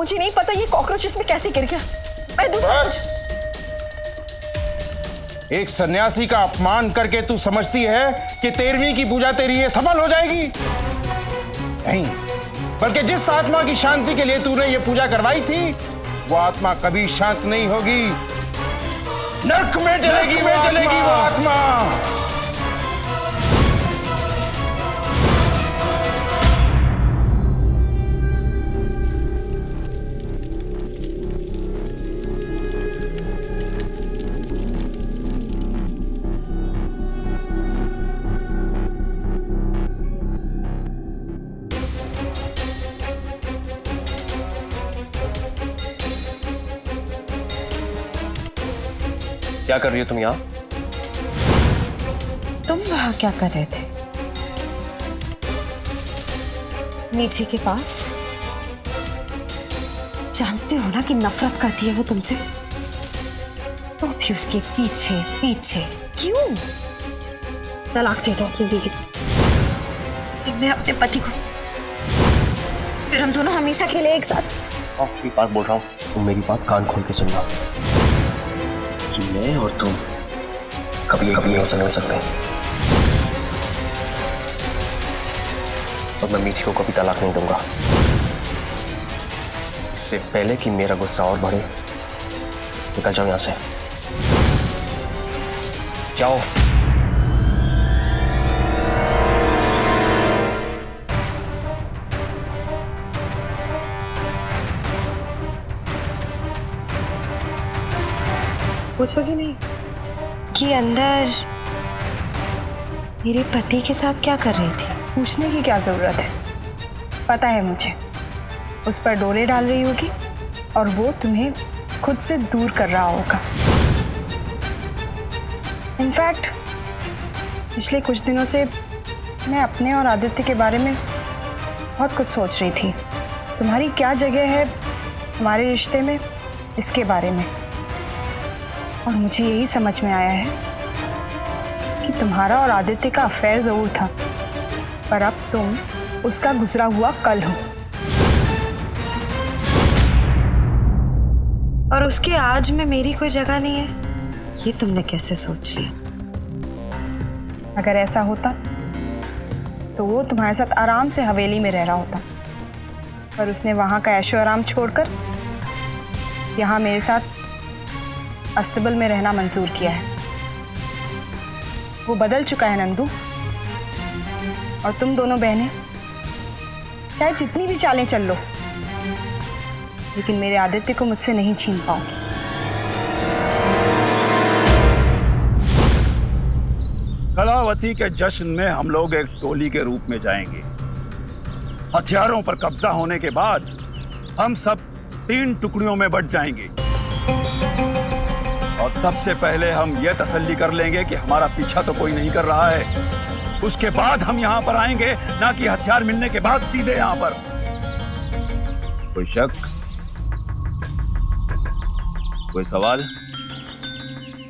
मुझे नहीं पता ये कॉकरोच इसमें कैसे गिर गया। मैं दूसरा एक सन्यासी का अपमान करके तू समझती है कि 13वीं की पूजा तेरी ये सफल हो जाएगी? नहीं, बल्कि जिस आत्मा की शांति के लिए तूने ये पूजा करवाई थी वो आत्मा कभी शांत नहीं होगी। नरक में जलेगी वो आत्मा। क्या कर रही हो तुम यहाँ? तुम वहां क्या कर रहे थे? मीठी के पास? जानते हो ना कि नफरत करती है वो तुमसे, तो भी उसके पीछे पीछे क्यों? तलाक दे दो अपनी बीवी को, मैं अपने पति को, फिर हम दोनों हमेशा खेले एक साथ। आखिरी बार बोल रहा हूँ, तुम मेरी बात कान खोल के सुनना कि मैं और तुम कभी कभी नहीं समझ सकते, और मैं मीठी को कभी तलाक नहीं दूंगा। इससे पहले कि मेरा गुस्सा और बढ़े, निकल जाओ यहां से, जाओ। पूछोगी नहीं कि अंदर मेरे पति के साथ क्या कर रही थी? पूछने की क्या जरूरत है, पता है मुझे। उस पर डोरे डाल रही होगी और वो तुम्हें खुद से दूर कर रहा होगा। इनफैक्ट पिछले कुछ दिनों से मैं अपने और आदित्य के बारे में बहुत कुछ सोच रही थी। तुम्हारी क्या जगह है हमारे रिश्ते में, इसके बारे में। और मुझे यही समझ में आया है कि तुम्हारा और आदित्य का अफेयर जरूर था, पर अब तुम उसका गुजरा हुआ कल हो। और उसके आज में मेरी कोई जगह नहीं है, ये तुमने कैसे सोच लिया? अगर ऐसा होता तो वो तुम्हारे साथ आराम से हवेली में रह रहा होता, पर उसने वहां का ऐशो आराम छोड़कर यहाँ मेरे साथ अस्तबल में रहना मंजूर किया है। वो बदल चुका है नंदू, और तुम दोनों बहनें चाहे जितनी भी चालें चल लो, लेकिन मेरे आदित्य को मुझसे नहीं छीन पाओगे। कलावती के जश्न में हम लोग एक टोली के रूप में जाएंगे। हथियारों पर कब्जा होने के बाद हम सब 3 टुकड़ियों में बंट जाएंगे, और सबसे पहले हम यह तसल्ली कर लेंगे कि हमारा पीछा तो कोई नहीं कर रहा है। उसके बाद हम यहाँ पर आएंगे, ना कि हथियार मिलने के बाद सीधे यहाँ पर। कोई शक, कोई सवाल?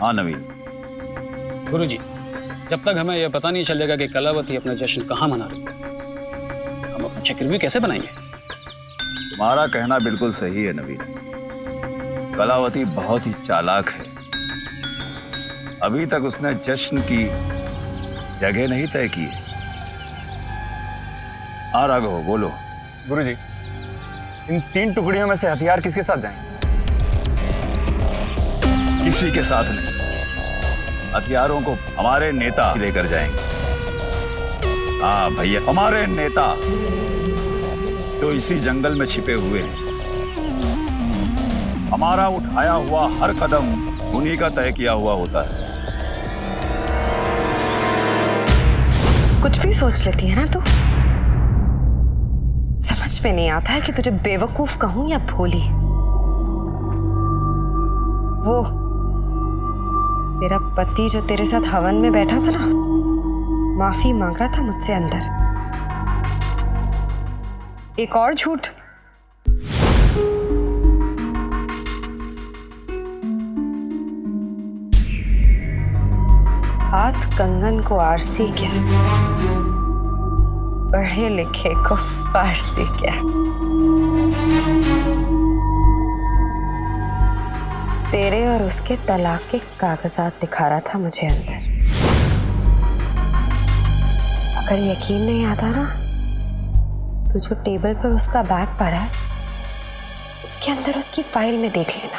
हाँ नवीन। गुरुजी, जब तक हमें यह पता नहीं चलेगा कि कलावती अपना जश्न कहाँ मना रही है, हम अपना चक्रव्यूह कैसे बनाएंगे? तुम्हारा कहना बिल्कुल सही है नवीन। कलावती बहुत ही चालाक है। अभी तक उसने जश्न की जगह नहीं तय की। हाँ राघव, बोलो। गुरुजी, इन 3 टुकड़ियों में से हथियार किसके साथ जाएंगे? किसी के साथ नहीं। हथियारों को हमारे नेता लेकर जाएंगे। हाँ भैया, हमारे नेता जो इसी जंगल में छिपे हुए हैं। हमारा उठाया हुआ हर कदम उन्हीं का तय किया हुआ होता है। कुछ भी सोच लेती है ना तू। समझ में नहीं आता है कि तुझे बेवकूफ कहूं या भोली। वो तेरा पति जो तेरे साथ हवन में बैठा था ना, माफी मांग रहा था मुझसे अंदर। एक और झूठ। हाथ कंगन को आरसी क्या, पढ़े लिखे को फारसी क्या। तेरे और उसके तलाक के कागजात दिखा रहा था मुझे अंदर। अगर यकीन नहीं आता ना तो जो टेबल पर उसका बैग पड़ा है उसके अंदर उसकी फाइल में देख लेना।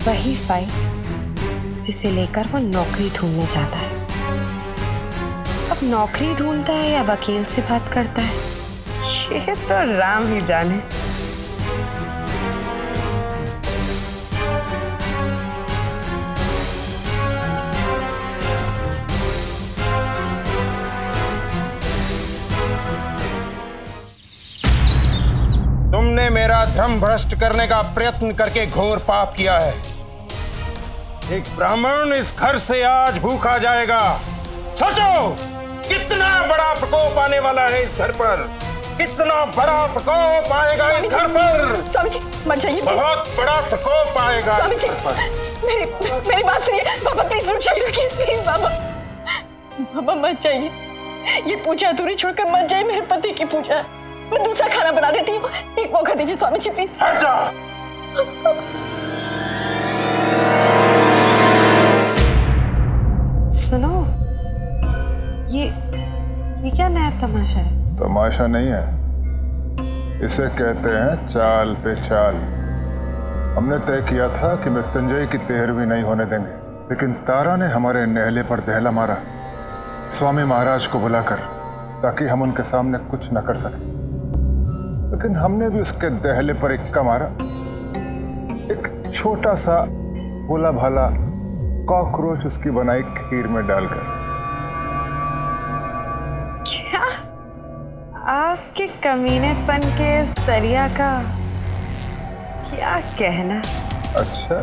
वही फाइल जिसे लेकर वो नौकरी ढूंढने जाता है। अब नौकरी ढूंढता है या वकील से बात करता है ये तो राम ही जाने। तुमने मेरा धर्म भ्रष्ट करने का प्रयत्न करके घोर पाप किया है। एक ब्राह्मण इस घर से आज भूखा जाएगा। सोचो कितना बड़ा प्रकोप आने वाला है इस घर पर। कितना बड़ा प्रकोप आएगा इस घर पर। स्वामी जी मत जाइए, बहुत बड़ा प्रकोप आएगा। स्वामी जी मेरी बात सुनिए। बाबा प्लीज रुक जाइए, रुकिए प्लीज। बाबा मत जाइए, ये पूजा अधूरी छोड़कर मत जाइए। मेरे पति की पूजा है, मैं दूसरा खाना बना देती हूँ। एक मौका दीजिए स्वामी जी प्लीज। हट जा। सुनो, ये क्या नया तमाशा है? तमाशा नहीं है, इसे कहते हैं चाल पे चाल। हमने तय किया था कि मृत्युंजय की 13वीं नहीं होने देंगे, लेकिन तारा ने हमारे नेहले पर दहला मारा स्वामी महाराज को बुलाकर, ताकि हम उनके सामने कुछ न कर सके। लेकिन हमने भी उसके दहले पर इक्का मारा, एक छोटा सा भोला भाला कॉकरोच उसकी बनाई खीर में डालकर। क्या आपके कमीनेपन के इस दरिया का क्या कहना? अच्छा,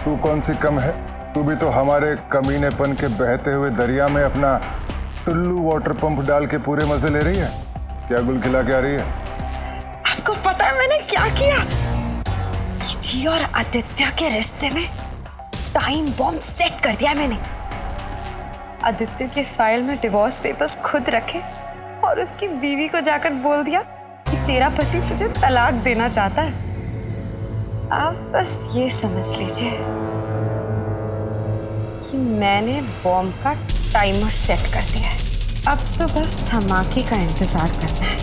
तू कौन सी कम है? तू भी तो हमारे कमीनेपन के बहते हुए दरिया में अपना टुल्लू वाटर पंप डाल के पूरे मजे ले रही है। क्या गुल खिला के आ रही है? आपको पता है मैंने क्या किया? निधि और आदित्य के रिश्ते में टाइम बॉम्ब सेट कर दिया मैंने। आदित्य की फाइल में डिवोर्स पेपर्स खुद रखे और उसकी बीवी को जाकर बोल दिया कि तेरा पति तुझे तलाक देना चाहता है। आप बस ये समझ लीजिए कि मैंने बॉम्ब का टाइमर सेट कर दिया है। अब तो बस धमाके का इंतजार करना है।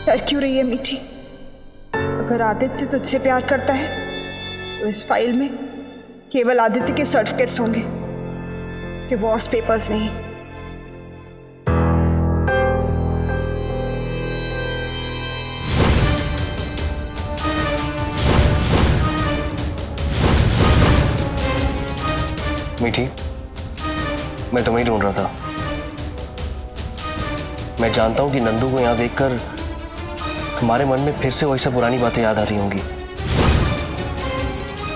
डर क्यों रही है मीठी? अगर आदित्य तुझसे प्यार करता है तो इस फाइल में केवल आदित्य के सर्टिफिकेट्स होंगे, डिवोर्स पेपर्स नहीं। मीठी, मैं तुम्हें ढूंढ रहा था। मैं जानता हूं कि नंदू को यहां देखकर तुम्हारे मन में फिर से वही सब पुरानी बातें याद आ रही होंगी।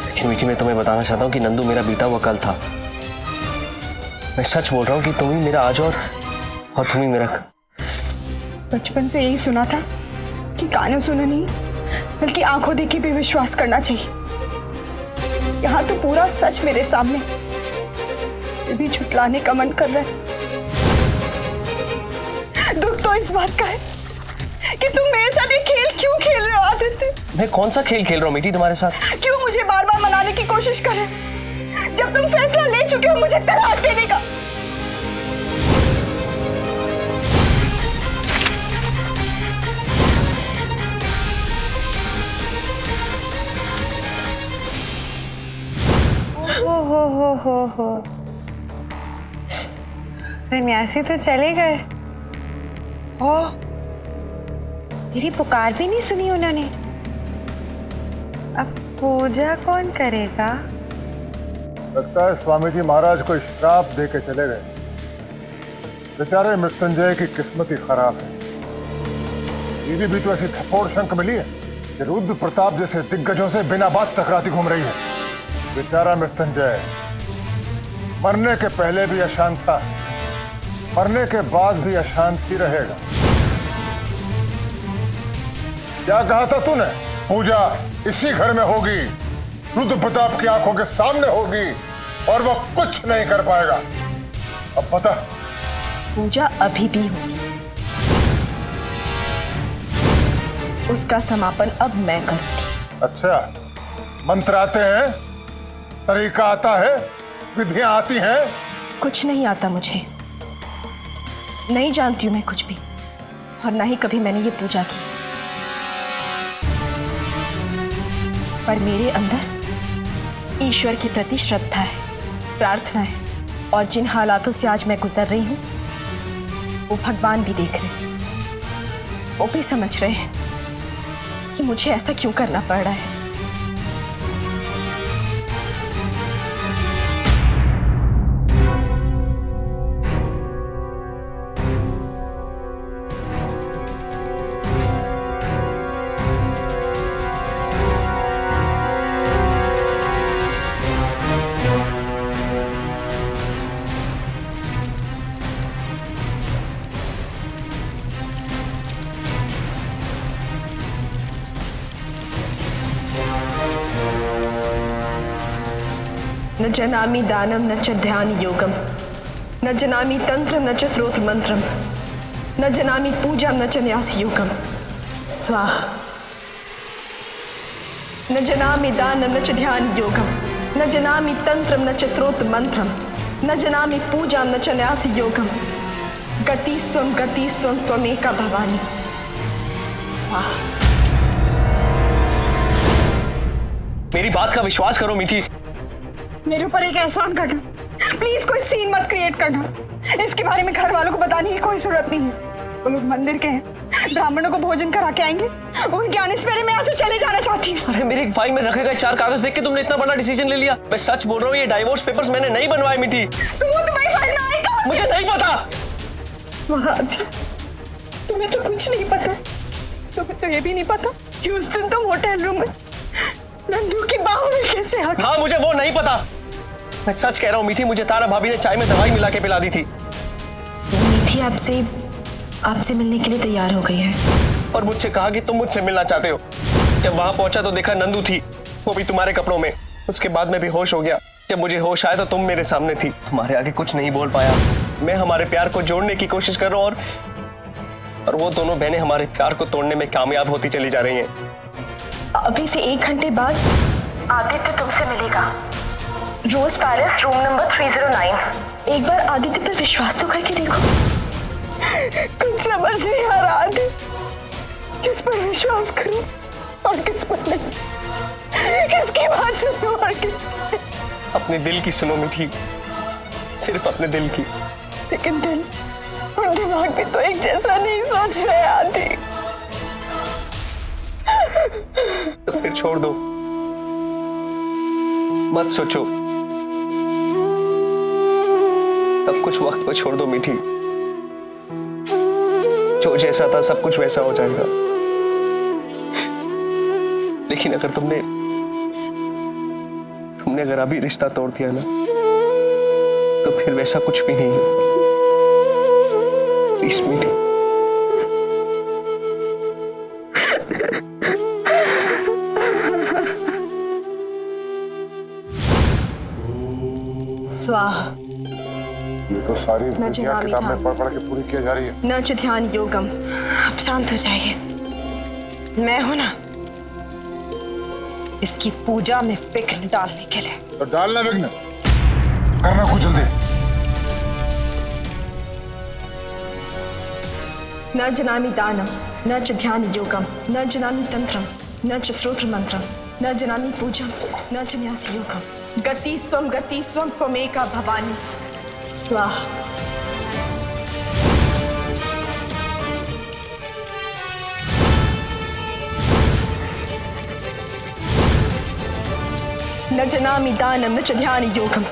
लेकिन मीठी, मैं तुम्हें बताना चाहता हूं कि नंदू मेरा बीता हुआ कल था। मैं सच बोल रहा हूं कि तुम ही मेरा आज और तुम ही मेरा। बचपन से यही सुना था कि कानों सुना नहीं बल्कि आंखों देखी भी विश्वास करना चाहिए। यहाँ तो पूरा सच मेरे सामने, फिर भी झुटलाने का मन कर रहा है। दुख तो इस बात का है कि तुम मेरे साथ ये खेल क्यों खेल रहे हो आदित्य? मैं कौन सा खेल खेल रहा हूँ मीठी तुम्हारे साथ? क्यों मुझे बार बार मनाने की कोशिश कर रहे हैं जब तुम फैसला ले चुके हो मुझे तलाक देने का? हो सन्यासी तो चले गए। ओ, मेरी पुकार भी नहीं सुनी उन्होंने। अब पूजा कौन करेगा? लगता है स्वामी जी महाराज को श्राप दे के चले गए। बेचारे मृत्युंजय की किस्मत ही खराब है। दीदी भी तो ऐसी थप्पड़ शंख मिली है कि रुद्र प्रताप जैसे दिग्गजों से बिना बात टकराती घूम रही है। बेचारा मृत्युंजय मरने के पहले भी अशांत था, मरने के बाद भी अशांत ही रहेगा। क्या कहा था तूने? पूजा इसी घर में होगी, रुद्र प्रताप की आंखों के सामने होगी और वो कुछ नहीं कर पाएगा। अब पूजा अभी भी होगी। उसका समापन अब मैं करूंगी। अच्छा, मंत्र आते हैं, तरीका आता है, विधियां आती हैं? कुछ नहीं आता मुझे, नहीं जानती हूं मैं कुछ भी, और ना ही कभी मैंने ये पूजा की। पर मेरे अंदर ईश्वर के प्रति श्रद्धा है, प्रार्थना है, और जिन हालातों से आज मैं गुजर रही हूं वो भगवान भी देख रहे हैं। वो भी समझ रहे हैं कि मुझे ऐसा क्यों करना पड़ रहा है। न जनामि दानम न च ध्यान योगम, न जनामि तंत्रम न च स्रोत मंत्रम, न जनामि पूजा न च न्यास योगम। स्वाहा। न जनामि दानम न च ध्यान योगम, न जनामि तंत्रम न च स्रोत मंत्रम, न जनामि पूजा न च न्यास योगम। गति स्वम त्वमेका भवानी। स्वाहा। मेरी बात का विश्वास करो मीठी। मेरे ऊपर एक एहसान करना, प्लीज कोई सीन मत क्रिएट करना। इसके बारे में घर वालों को बताने की कोई जरूरत नहीं है। वो लोग मंदिर के हैं, ब्राह्मणों को भोजन करा के आएंगे, उनके आने से पहले मैं यहाँ से चले जाना चाहती हूँ। अरे मेरी फाइल में रखे गए 4 कागज देख के तुमने इतना बड़ा डिसीजन ले लिया? मैं सच बोल रहा हूँ, ये डाइवोर्स पेपर्स मैंने नहीं बनवाए मीठी। तो वो तुम्हारी फाइल में आएगा? मुझे नहीं पता। तुम्हें तो कुछ नहीं पता। तुम्हें तो ये भी नहीं पता कि उस दिन तुम होटल रूम में नंदू की बाहों में कैसे आ गए। हाँ, मुझे वो नहीं पता। मैं सच कह रहा हूँ मीठी, मुझे तारा भाभी ने चाय में दवाई मिला के पिला दी थी। मीठी आपसे मिलने के लिए तैयार हो गई है और मुझसे कहा कि तुम मुझसे मिलना चाहते हो। जब वहां पहुंचा तो देखा नंदू थी, वो भी तुम्हारे कपड़ों में। उसके बाद मैं बेहोश हो गया। जब मुझे होश आया तो तुम मेरे सामने थी। तुम्हारे आगे कुछ नहीं बोल पाया। मैं हमारे प्यार को जोड़ने की कोशिश कर रहा हूँ और वो दोनों बहनें हमारे प्यार को तोड़ने में कामयाब होती चली जा रही हैं। अभी से 1 घंटे बाद आदित्य तुमसे मिलेगा, रोज पैलेस रूम नंबर 309। एक बार आदित्य पर विश्वास तो करके देखो। कुछ समझ नहीं आ रहा आदित्य, किस पर विश्वास करूं और किस पर नहीं, किसकी बात सुनूं और किसकी। अपने दिल की सुनो मीठी, सिर्फ अपने दिल की। लेकिन दिल और दिमाग भी तो एक जैसा नहीं सोच रहे आदि। तो फिर छोड़ दो, मत सोचो, सब कुछ वक्त पर छोड़ दो मीठी। जो जैसा था सब कुछ वैसा हो जाएगा। लेकिन अगर तुमने अगर अभी रिश्ता तोड़ दिया ना, तो फिर वैसा कुछ भी नहीं होगा। प्लीज मीठी। स्वाहा। ये तो सारी विधियां किताब में पढ़ के पूरी की जा रही है। न च ध्यान योगम। आप शांत हो जाइए, मैं हूं ना इसकी पूजा में विघ्न डालने के लिए। तो डालना विघ्न, करना कुछ जल्दी। न जनामि दानम न च ध्यान योगम, न जनामि तंत्रम न च स्रोत्र मंत्रम, न जनामि पूजम न च न्यास योगम। गति स्वम त्वमेका भवानी। स्वाहा। न जनामि दानम न च ध्यान योगम।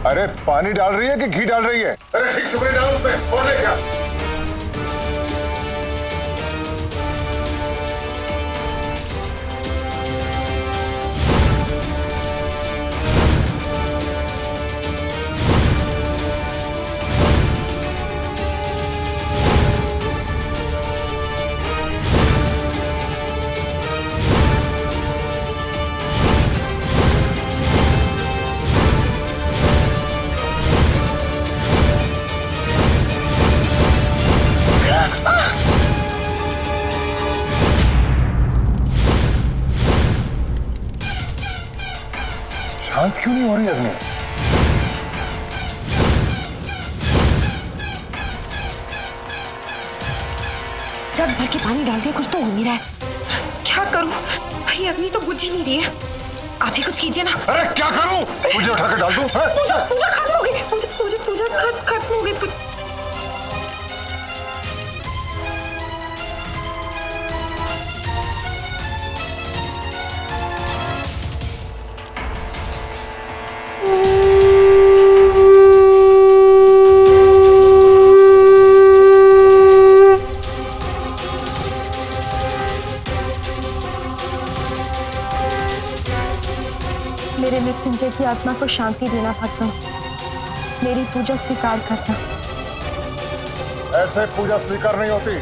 अरे पानी डाल रही है कि घी डाल रही है? अरे ठीक से पानी डालो उसमें, और ले क्या? शांत क्यों नहीं हो रही अग्नि? जग भर के पानी डाल दिया, कुछ तो हो नहीं रहा है। क्या करूं भाई, अग्नि तो बुझ ही नहीं रही है। आप ही कुछ कीजिए ना। अरे क्या करूं? मुझे उठा के डाल दूं? पूजा पूजा खत्म हो गई, पूजा खत्म हो गई। मेरे मृत्युंजय की आत्मा को शांति देना भगवान, मेरी पूजा स्वीकार करना। ऐसे पूजा स्वीकार नहीं होती।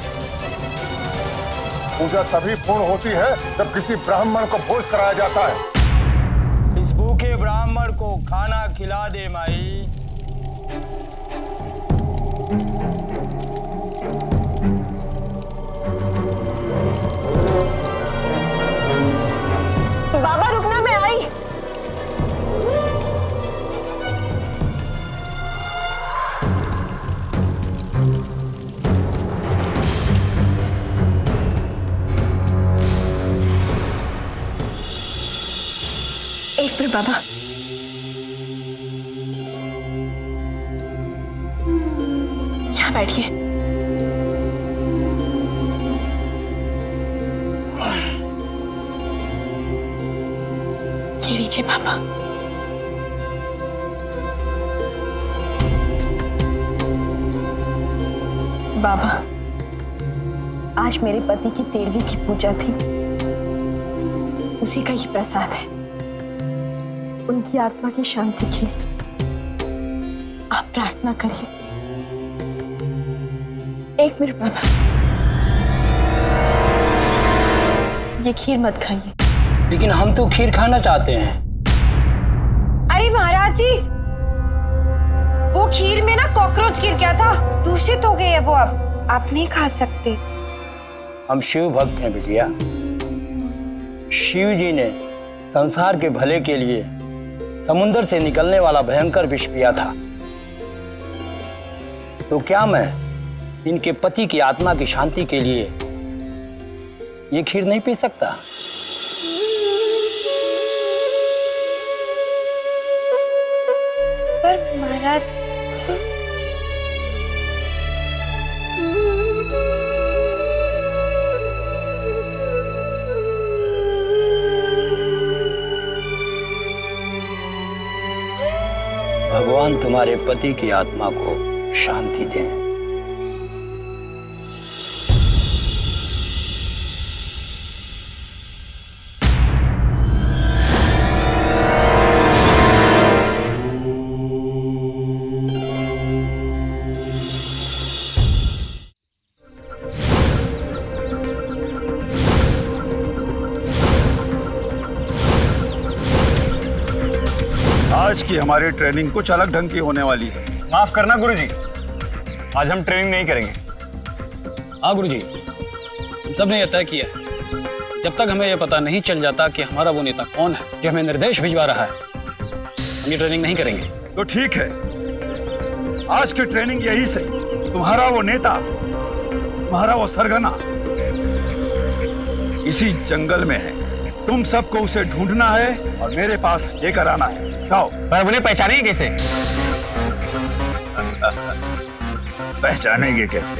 पूजा तभी पूर्ण होती है जब किसी ब्राह्मण को भोज कराया जाता है। इस भूखे ब्राह्मण को खाना खिला दे माई। बाबा रुकना, मैं आई। एक मिनट बाबा। यहाँ बैठिए। ये लीजिए बाबा। बाबा, आज मेरे पति की 13वीं की पूजा थी, उसी का ही प्रसाद है। उनकी आत्मा की शांति के लिए आप प्रार्थना करिए। एक मिनट बाबा, ये खीर मत खाइए। लेकिन हम तो खीर खाना चाहते हैं। अरे महाराज जी, वो खीर में ना कॉकरोच गिर गया था, दूषित हो गई है वो। अब आप नहीं खा सकते। हम शिव भक्त हैं बिटिया। शिव जी ने संसार के भले के लिए समुद्र से निकलने वाला भयंकर विष पिया था। तो क्या मैं इनके पति की आत्मा की शांति के लिए ये खीर नहीं पी सकता? पर महाराज जी, भगवान तुम्हारे पति की आत्मा को शांति दें। आज की हमारी ट्रेनिंग कुछ अलग ढंग की होने वाली है। माफ करना गुरुजी, आज हम ट्रेनिंग नहीं करेंगे। हाँ गुरुजी, हम सब ने यह तय किया है, जब तक हमें यह पता नहीं चल जाता कि हमारा वो नेता कौन है जो हमें निर्देश भिजवा रहा है, हम ये ट्रेनिंग नहीं करेंगे। तो ठीक है, आज की ट्रेनिंग यही सही। तुम्हारा वो नेता, तुम्हारा वो सरगना इसी जंगल में है। तुम सबको उसे ढूंढना है और मेरे पास लेकर आना है। जाओ। पर उन्हें पहचानेंगे कैसे? पहचानेंगे कैसे?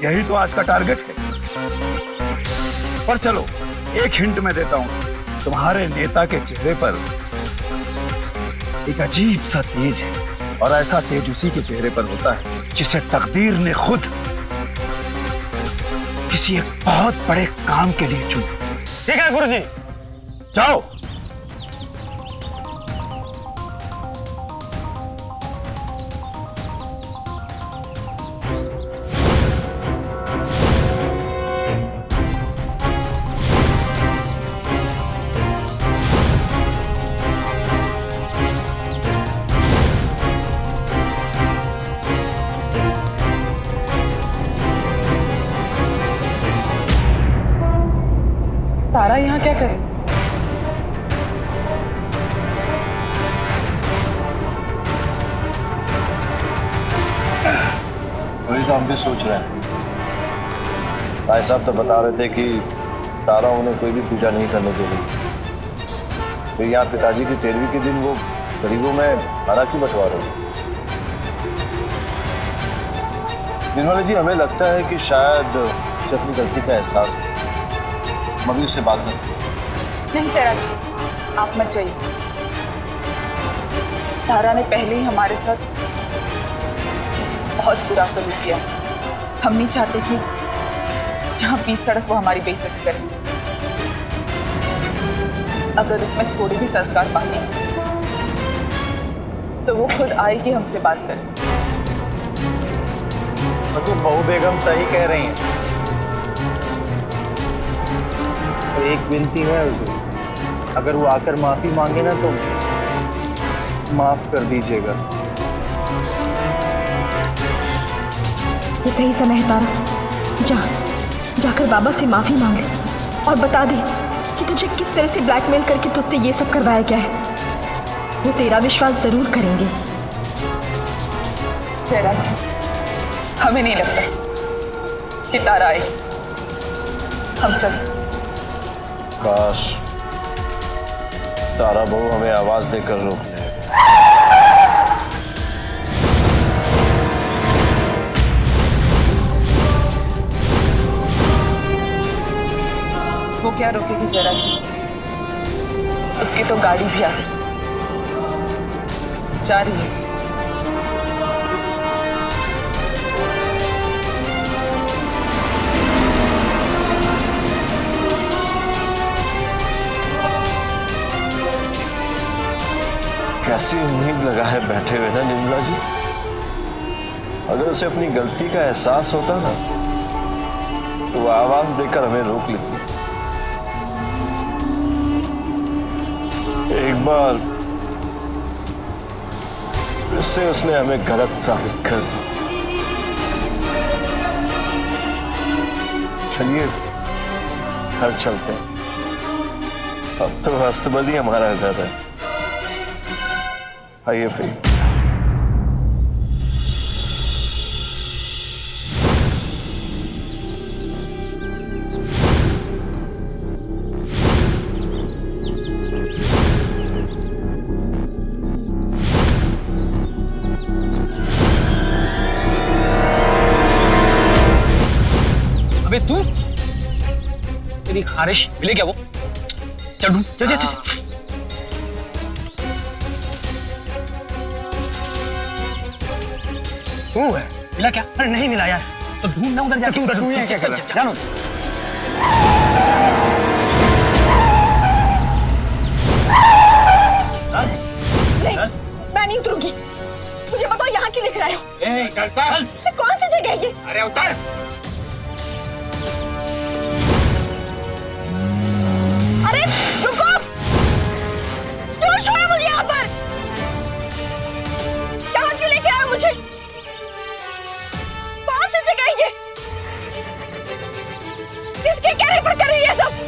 यही तो आज का टारगेट है। पर चलो, एक हिंट मैं देता हूं। तुम्हारे नेता के चेहरे पर एक अजीब सा तेज है, और ऐसा तेज उसी के चेहरे पर होता है जिसे तकदीर ने खुद किसी एक बहुत बड़े काम के लिए चुना। ठीक है गुरुजी। जाओ। तारा यहाँ क्या करे? तो हम भी सोच रहे हैं। भाई साहब तो बता रहे थे कि तारा उन्हें कोई भी पूजा नहीं करने दे रही। फिर यहाँ पिताजी की 13वीं के दिन वो गरीबों में खाना क्यों बंटवा रहे हैं? निर्मला जी, हमें लगता है कि शायद उसे अपनी गलती का एहसास हो। हम अभी उससे बात करें। नहीं शहरा जी, आप मत जाइए। तारा ने पहले ही हमारे साथ बहुत बुरा सलूक किया। हम नहीं चाहते कि जहां बीच सड़क वो हमारी बेइज्जती करे। अगर उसमें थोड़ी भी संस्कार पानी तो वो खुद आएगी हमसे बात करें। तो बहू बेगम सही कह रही हैं। तो एक विनती है उसे, अगर वो आकर माफी मांगे ना तो माफ कर दीजिएगा। ये सही समय है तारा, जाकर बाबा से माफी मांग ले और बता दे कि तुझे किस तरह से ब्लैकमेल करके तुझसे ये सब करवाया गया है। वो तेरा विश्वास जरूर करेंगे। जयराज जी, हमें नहीं लगता कि तारा आएगी। हम चल। काश तारा बहू हमें आवाज देकर रोक ले। वो क्या रोकेगी जयराज जी? उसकी तो गाड़ी भी आ गई, जा रही है। कैसी उम्मीद लगा है बैठे हुए ना निर्मला जी। अगर उसे अपनी गलती का एहसास होता ना तो वो आवाज देकर हमें रोक लेती। एक बार उससे उसने हमें गलत साबित कर दिया। चलिए घर चलते हैं। अब तो हस्तबदी हमारा घर है। आइए फिर। अबे तू, तेरी खारिश मिले क्या वो? चल ढूंढ, चल चल चल। क्यों है? मिला क्या? अरे नहीं मिला यार। तो ढूंढना उधर जाके। तू यहाँ क्या कर रहा है? जानो। नहीं, मैं नहीं उतरूंगी। मुझे बताओ यहाँ क्यों लिख रहे हो? कौन सी जगह है ये? अरे उतर। अरे रुको, क्यों छोड़ा मुझे यहाँ पर? यहाँ क्यों लेके आए मुझे? कौन सी जगह है ये? किसके कहने पर कर रही है सब?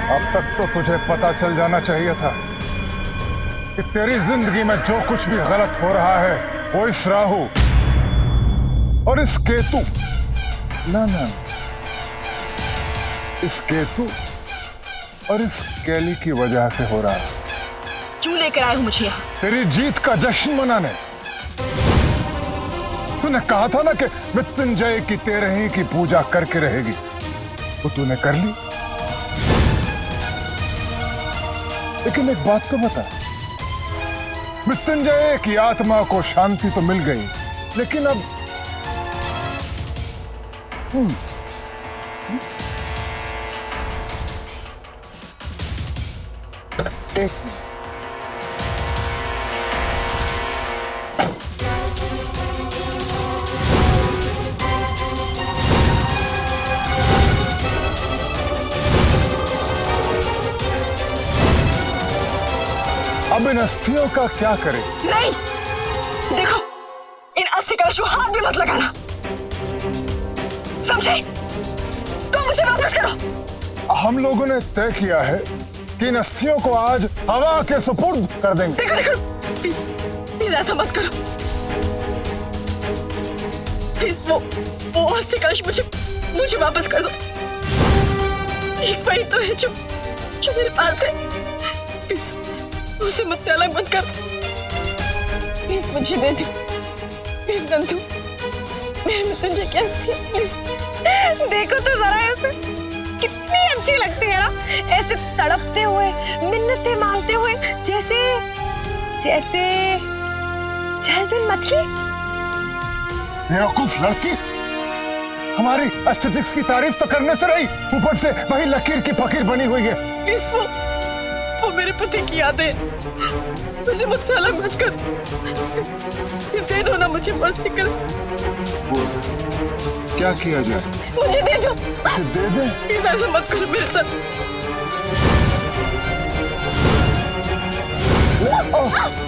अब तक तो तुझे पता चल जाना चाहिए था कि तेरी जिंदगी में जो कुछ भी गलत हो रहा है वो इस राहु और इस केतु, ना इस केतु और इस कैली की वजह से हो रहा है। क्यों लेकर आए हो मुझे यहाँ? तेरी जीत का जश्न मनाने। तूने कहा था ना कि मृत्युंजय की 13वीं की पूजा करके रहेगी, वो तूने कर ली। लेकिन एक बात तो बता, मृत्युंजय की आत्मा को शांति तो मिल गई, लेकिन अब एक अब इन अस्थियों का क्या करे? नहीं, कलश को हाथ भी मत लगाना, समझे? तुम मुझे वापस करो। हम लोगों ने तय किया है कि इन अस्थियों को आज हवा के सुपुर्द कर देंगे। देखो देखो, प्लीज प्लीज ऐसा मत करो, प्लीज। वो अस्थि कलश मुझे वापस कर दो। एक वही तो है जो मेरे पास है, प्लीज उसे मुझसे अलग मत कर, प्लीज मुझे दे दो, प्लीज नंदू, मेरे मृत्युंजय की अस्थि, प्लीज। देखो तो जरा ऐसे कितनी अच्छी लगती है ना, ऐसे तड़पते हुए, मिन्नतें मांगते हुए, जैसे जैसे जलबिन मछली। बेवकूफ लड़की, हमारी एस्थेटिक्स की तारीफ तो करने से रही, ऊपर से वही लकीर की फकीर बनी हुई है। प्लीज वो मेरे पति की यादें, उसे मुझसे अलग मत कर, दे दो ना मुझे, मस्ती कर। क्या किया जाए? मुझे दे दो, दे दे। प्लीज ऐसा मत करो मेरे साथ।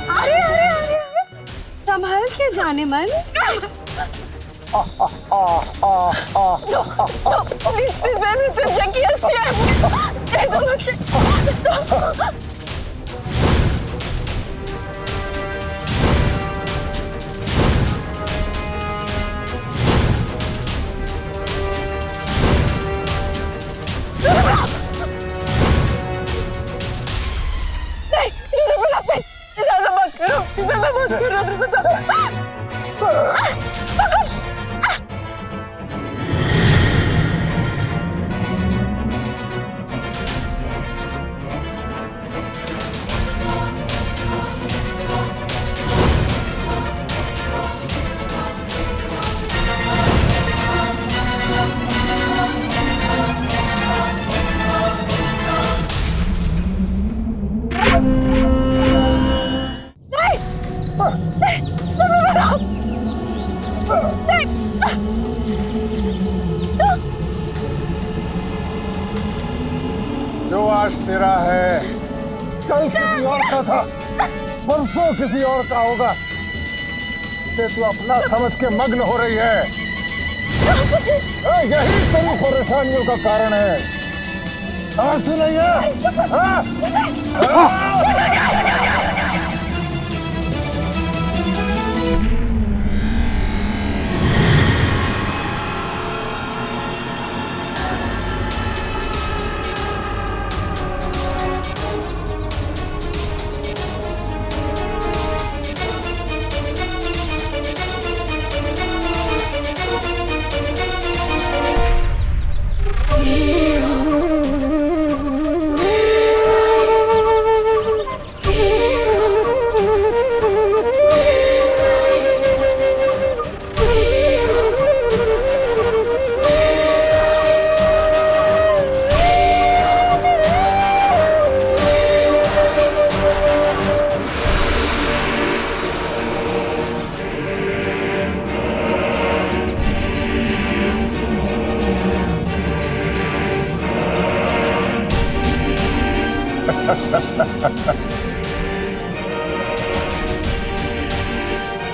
अरे अरे अरे, संभल के जाने मन। प्लीज प्लीज, मैं मृत्युंजय की अस्थि है, दे दो मुझे। जो आज तेरा है, कल किसी और का था, परसों किसी और का होगा। इसे तू अपना समझ के मग्न हो रही है। यही तेरी परेशानियों का कारण है, समझती नहीं है?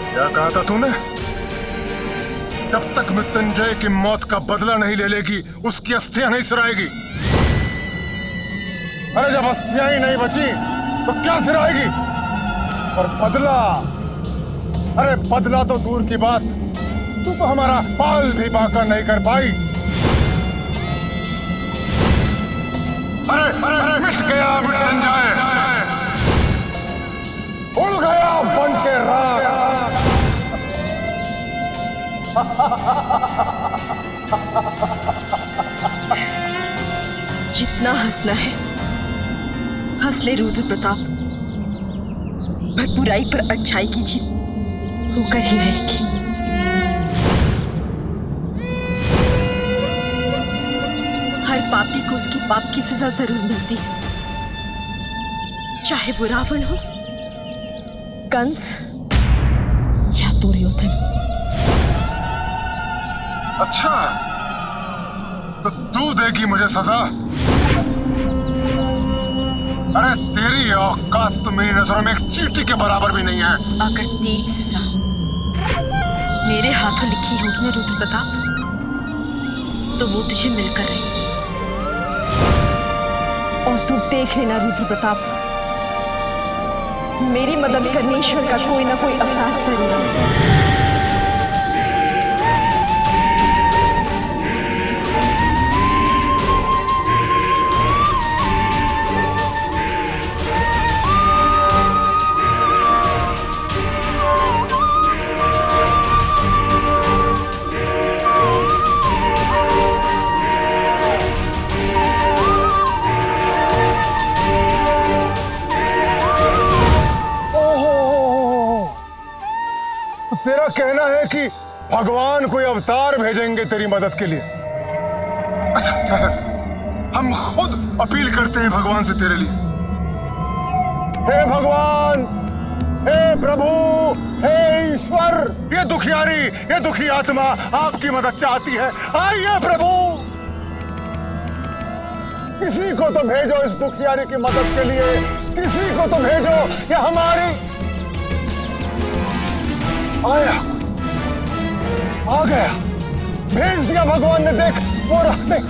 क्या कहा था तूने? जब तक मृत्युंजय की मौत का बदला नहीं ले लेगी, उसकी अस्थियां नहीं सिराएगी। अरे जब अस्थियां ही नहीं बची तो क्या सिराएगी? और बदला, अरे बदला तो दूर की बात, तू तो हमारा बाल भी बांका नहीं कर पाई। अरे मिट गया मृत्युंजय, उड़ गया बन के राख। जितना हंसना है हंस ले रुद्र प्रताप, पर बुराई पर अच्छाई की जीत होकर ही रहेगी। हर पापी को उसकी पाप की सजा जरूर मिलती है, चाहे वो रावण हो, कंस या दुर्योधन। अच्छा, तो तू देगी मुझे सजा? अरे तेरी औकात तो मेरी नजरों में एक चींटी के बराबर भी नहीं है। अगर तेरी सजा मेरे हाथों लिखी होगी ना रुद्र प्रताप, तो वो तुझे मिलकर रहेगी। और तू देख लेना रुद्र प्रताप, मेरी मदद करने ईश्वर का कोई ना कोई अवतार जरूर आएगा। तेरा कहना है कि भगवान कोई अवतार भेजेंगे तेरी मदद के लिए? अच्छा, हम खुद अपील करते हैं भगवान से तेरे लिए। हे भगवान, हे प्रभु, हे ईश्वर, ये दुखियारी, ये दुखी आत्मा आपकी मदद चाहती है। आइए प्रभु, किसी को तो भेजो इस दुखियारी की मदद के लिए, किसी को तो भेजो। ये हमारी आया, आ गया, भेज दिया भगवान ने। देख वो रहा, देख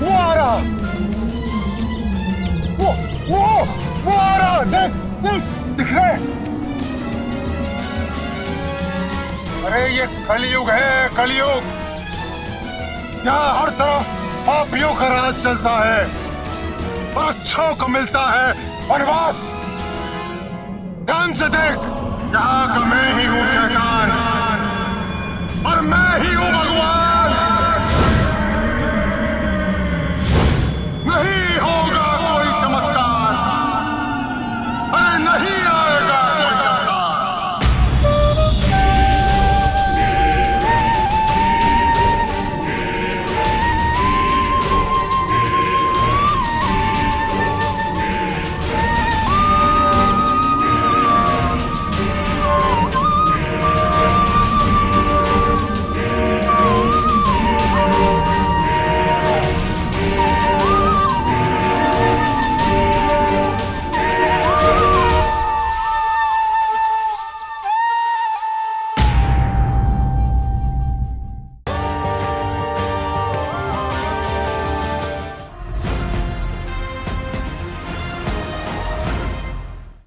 वो आ रहा, वो आ रहा, देख देख, दिख रहे। अरे ये कलयुग है, कलयुग। यहाँ हर तरफ पापियों का राज चलता है और अच्छों को मिलता है वनवास। ध्यान से देख, यहाँ का मैं ही हूँ शैतान।